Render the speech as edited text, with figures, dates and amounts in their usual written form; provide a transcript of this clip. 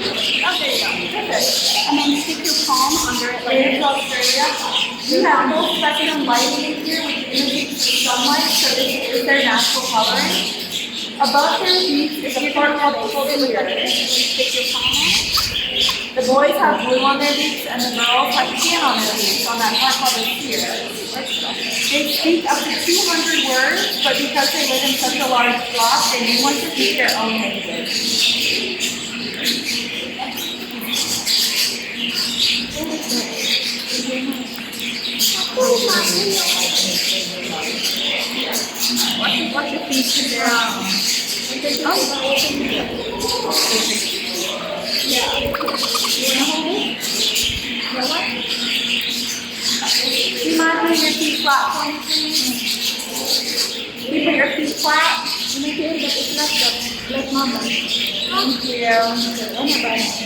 Oh, there you go. Perfect. And then stick your palm under it like this. Australia. We have full spectrum lighting in here, which imitates the sunlight, so this is their natural coloring. Above their beaks is a part called the sphere. Stick your palm on it. The boys have blue on their beaks, and the girls have tan on their beaks on that part called the sphere. They speak up to 200 words, but because they live in such a large flock, they may want to speak their own language. Watch your feet to their Yeah. You want to hold it? You know what? Do you mind putting your feet flat for me, please? Can you put your feet flat? You may be able to lift up. Let mama. Thank you.